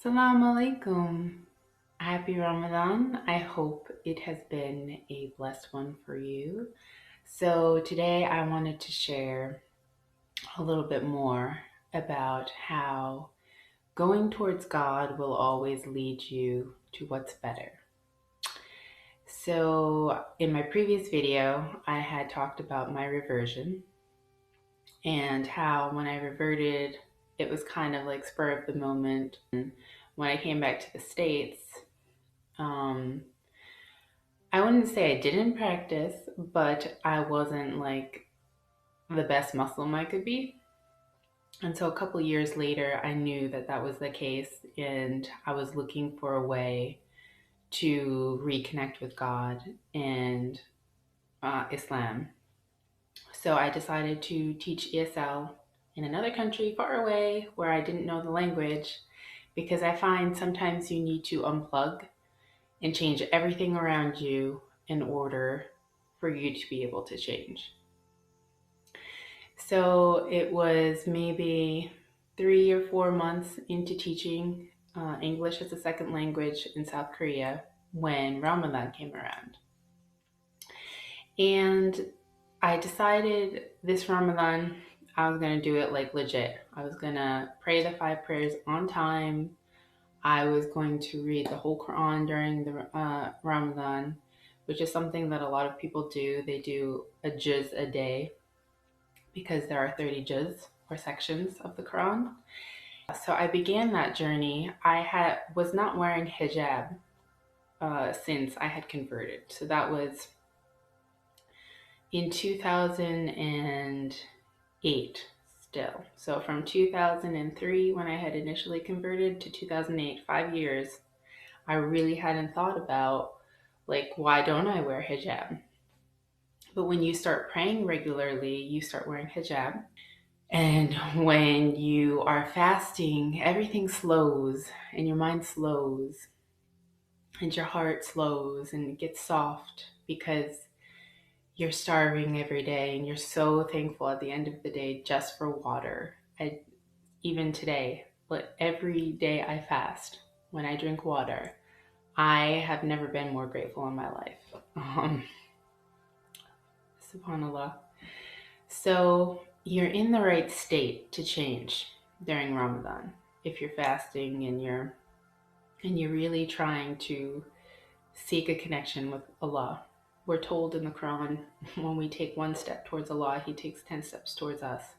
Assalamu alaikum. Happy Ramadan. I hope it has been a blessed one for you. So, today I wanted to share a little bit more about how going towards God will always lead you to what's better. So, in my previous video, I had talked about my reversion and how when I reverted, it was kind of like spur of the moment. And when I came back to the States, um, I wouldn't say I didn't practice, but I wasn't like the best Muslim I could be. And so a couple years later, I knew that that was the case, and I was looking for a way to reconnect with God and Islam. So I decided to teach ESL in another country far away where I didn't know the language because I find sometimes you need to unplug and change everything around you in order for you to be able to change. So it was maybe 3 or 4 months into teaching English as a second language in South Korea when Ramadan came around. And I decided this Ramadan I was going to do it like legit. I was going to pray the 5 prayers on time. I was going to read the whole Qur'an during the Ramadan, which is something that a lot of people do. They do a juz a day because there are 30 juz or sections of the Quran. So I began that journey. Was not wearing hijab since I had converted. So that was in 2008 still. So from 2003 when I had initially converted to 2008, 5 years, I really hadn't thought about like, why don't I wear hijab? But when you start praying regularly, you start wearing hijab. And when you are fasting, everything slows and your mind slows and your heart slows and it gets soft because you're starving every day and you're so thankful at the end of the day just for water. Even today, but every day I fast, when I drink water, I have never been more grateful in my life. Subhanallah. So you're in the right state to change during Ramadan if you're fasting and you're really trying to seek a connection with Allah. We're told in the Quran when we take one step towards Allah, He takes 10 steps towards us.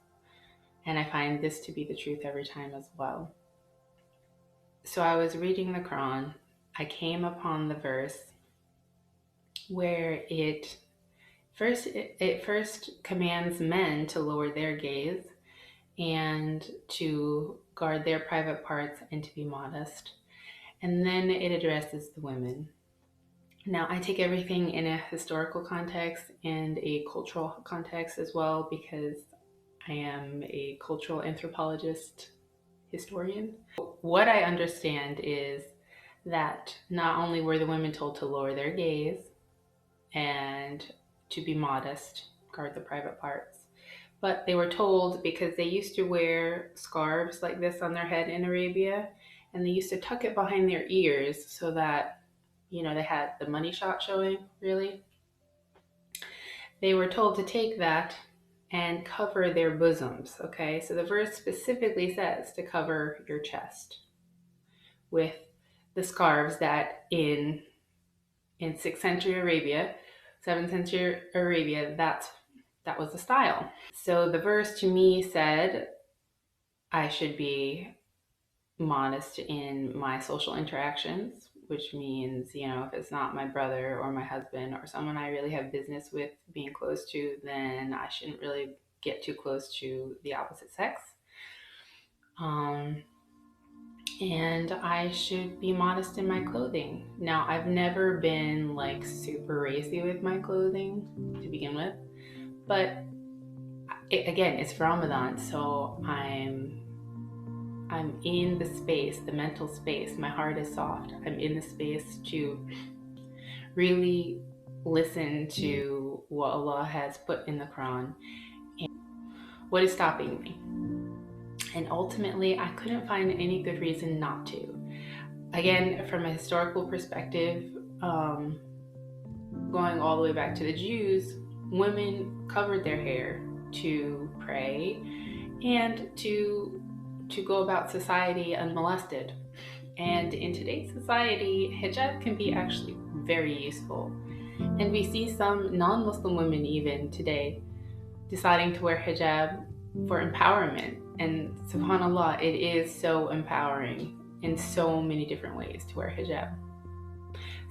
And I find this to be the truth every time as well. So I was reading the Quran. I came upon the verse where it first commands men to lower their gaze and to guard their private parts and to be modest. And then it addresses the women. Now, I take everything in a historical context and a cultural context as well because I am a cultural anthropologist historian. What I understand is that not only were the women told to lower their gaze and to be modest, guard the private parts, but they were told because they used to wear scarves like this on their head in Arabia, and they used to tuck it behind their ears so that, they had the money shot showing, really. They were told to take that and cover their bosoms, okay? So the verse specifically says to cover your chest with the scarves that in 6th century Arabia, 7th century Arabia, that was the style. So the verse to me said I should be modest in my social interactions, which means, if it's not my brother or my husband or someone I really have business with being close to, then I shouldn't really get too close to the opposite sex. And I should be modest in my clothing. Now, I've never been like super racy with my clothing to begin with, but again, it's Ramadan, so I'm in the space, the mental space. My heart is soft. I'm in the space to really listen to what Allah has put in the Quran and what is stopping me. And ultimately, I couldn't find any good reason not to. Again, from a historical perspective, going all the way back to the Jews, women covered their hair to pray and to go about society unmolested. And in today's society, hijab can be actually very useful. And we see some non-Muslim women even today deciding to wear hijab for empowerment. And subhanAllah, it is so empowering in so many different ways to wear hijab.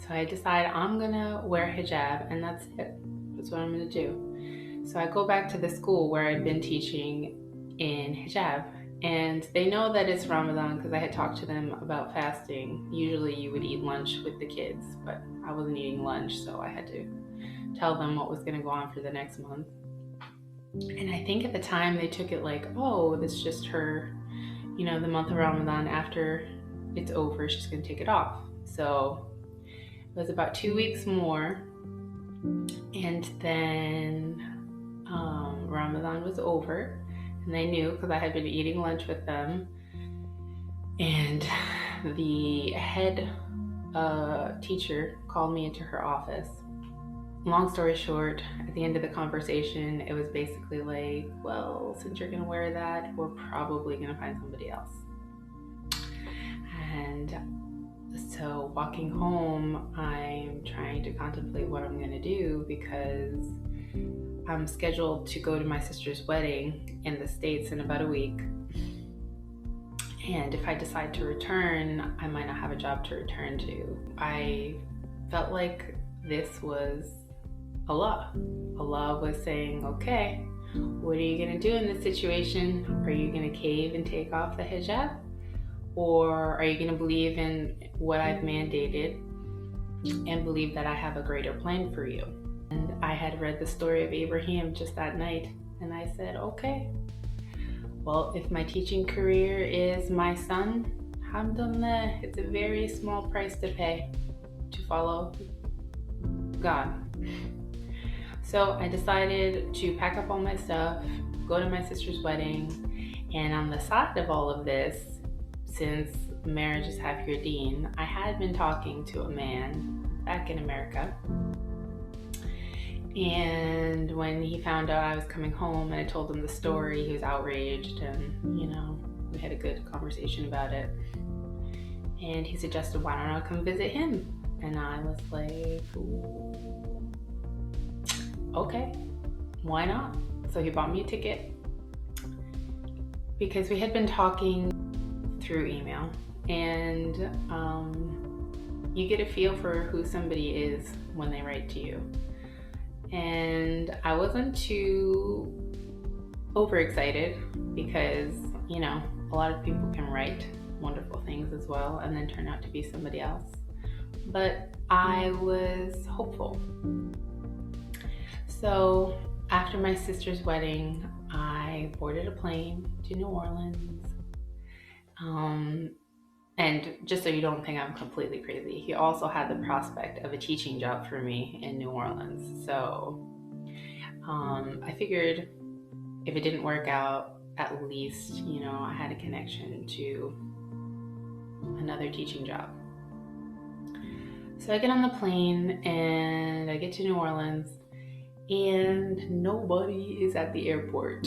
So I decide I'm gonna wear hijab, and that's it. That's what I'm gonna do. So I go back to the school where I'd been teaching in hijab, and they know that it's Ramadan because I had talked to them about fasting. Usually you would eat lunch with the kids, but I wasn't eating lunch, so I had to tell them what was gonna go on for the next month. And I think at the time they took it like, oh, this is just her, the month of Ramadan. After it's over, she's gonna take it off. So it was about 2 weeks more, and then Ramadan was over, and they knew because I had been eating lunch with them. And the head teacher called me into her office. Long story short, at the end of the conversation, it was basically like, well, since you're gonna wear that, we're probably gonna find somebody else. And so walking home, I'm trying to contemplate what I'm gonna do because I'm scheduled to go to my sister's wedding in the States in about a week. And if I decide to return, I might not have a job to return to. I felt like this was Allah. Allah was saying, okay, what are you gonna do in this situation? Are you gonna cave and take off the hijab? Or are you gonna believe in what I've mandated and believe that I have a greater plan for you? And I had read the story of Abraham just that night, and I said, okay, well, if my teaching career is my son, alhamdulillah, it's a very small price to pay to follow God. So I decided to pack up all my stuff, go to my sister's wedding, and on the side of all of this, since marriage is half your deen, I had been talking to a man back in America. And when he found out I was coming home and I told him the story, he was outraged, and we had a good conversation about it. And he suggested, why don't I come visit him? And I was like, ooh, okay, why not? So he bought me a ticket because we had been talking through email, and you get a feel for who somebody is when they write to you. And I wasn't too overexcited because, a lot of people can write wonderful things as well and then turn out to be somebody else. But I was hopeful. So after my sister's wedding, I boarded a plane to New Orleans. And just so you don't think I'm completely crazy, he also had the prospect of a teaching job for me in New Orleans. So I figured if it didn't work out, at least, I had a connection to another teaching job. So I get on the plane and I get to New Orleans, and nobody is at the airport.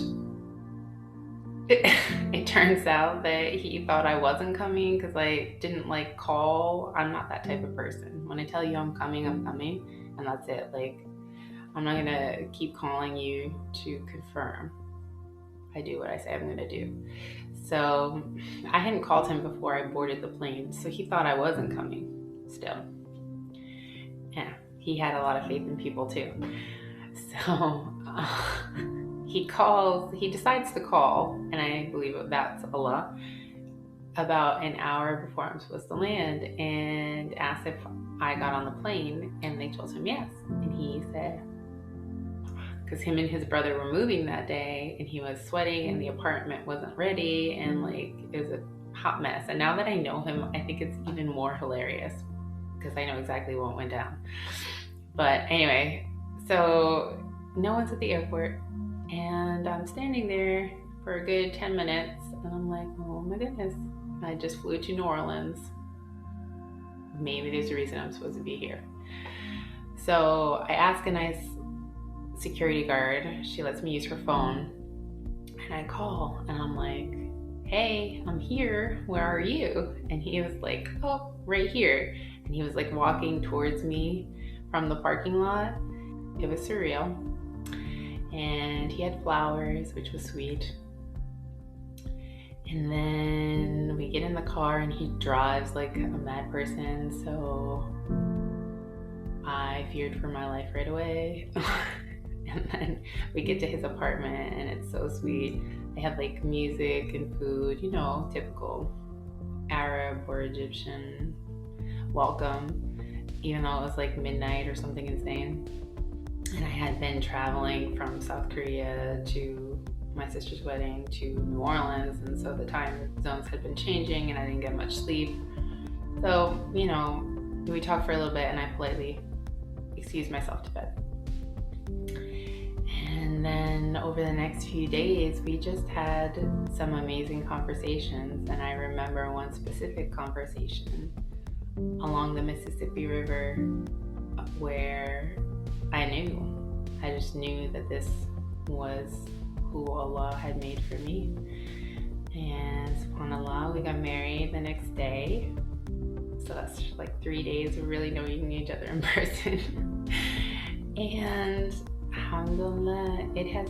It turns out that he thought I wasn't coming because I didn't call. I'm not that type of person. When I tell you I'm coming, and that's it. I'm not gonna keep calling you to confirm. I do what I say I'm gonna do. So I hadn't called him before I boarded the plane, so he thought I wasn't coming still. Yeah, he had a lot of faith in people too. So he decides to call, and I believe that's Allah, about an hour before I'm supposed to land, and asked if I got on the plane, and they told him yes. And he said, because him and his brother were moving that day, and he was sweating, and the apartment wasn't ready, and it was a hot mess. And now that I know him, I think it's even more hilarious because I know exactly what went down. But anyway, so no one's at the airport, and I'm standing there for a good 10 minutes, and I'm like, oh my goodness, I just flew to New Orleans. maybe there's a reason I'm supposed to be here. So I ask a nice security guard. She lets me use her phone. And I call and I'm like, hey, I'm here. Where are you? And he was like, oh, right here. And he was like walking towards me from the parking lot. It was surreal. And he had flowers, which was sweet. And then we get in the car and he drives like a mad person. So I feared for my life right away. And then we get to his apartment and it's so sweet. They have like music and food, you know, typical Arab or Egyptian welcome, even though it was like midnight or something insane. And I had been traveling from South Korea to my sister's wedding to New Orleans, and so the time zones had been changing and I didn't get much sleep. So, you know, we talked for a little bit and I politely excused myself to bed. And then over the next few days, we just had some amazing conversations. And I remember one specific conversation along the Mississippi River where I just knew that this was who Allah had made for me. And subhanAllah, we got married the next day. So that's like 3 days of really knowing each other in person. And alhamdulillah, it has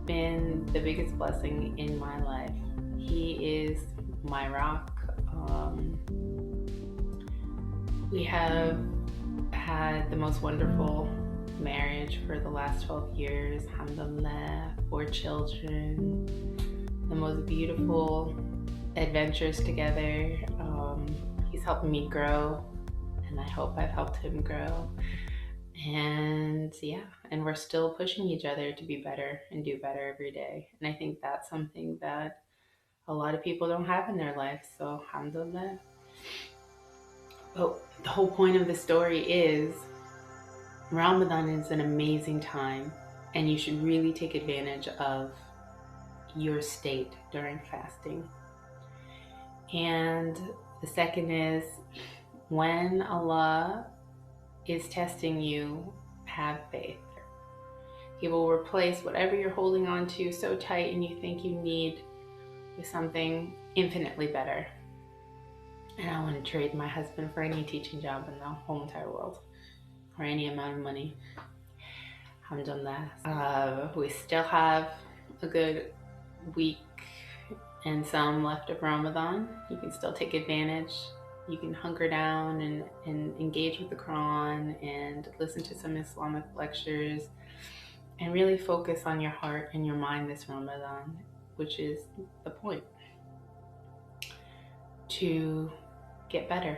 been the biggest blessing in my life. He is my rock. We have had the most wonderful marriage for the last 12 years, alhamdulillah, 4 children, the most beautiful adventures together. He's helped me grow, and I hope I've helped him grow. And yeah, and we're still pushing each other to be better and do better every day. And I think that's something that a lot of people don't have in their life. So alhamdulillah. But the whole point of the story is Ramadan is an amazing time, and you should really take advantage of your state during fasting. And the second is, when Allah is testing you, have faith. He will replace whatever you're holding on to so tight and you think you need with something infinitely better. And I want to trade my husband for any teaching job in the whole entire world, or any amount of money. Alhamdulillah. We still have a good week and some left of Ramadan. You can still take advantage. You can hunker down and engage with the Qur'an and listen to some Islamic lectures and really focus on your heart and your mind this Ramadan, which is the point. To get better.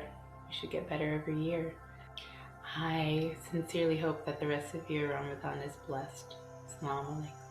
You should get better every year. I sincerely hope that the rest of your Ramadan is blessed. Assalamu alaikum.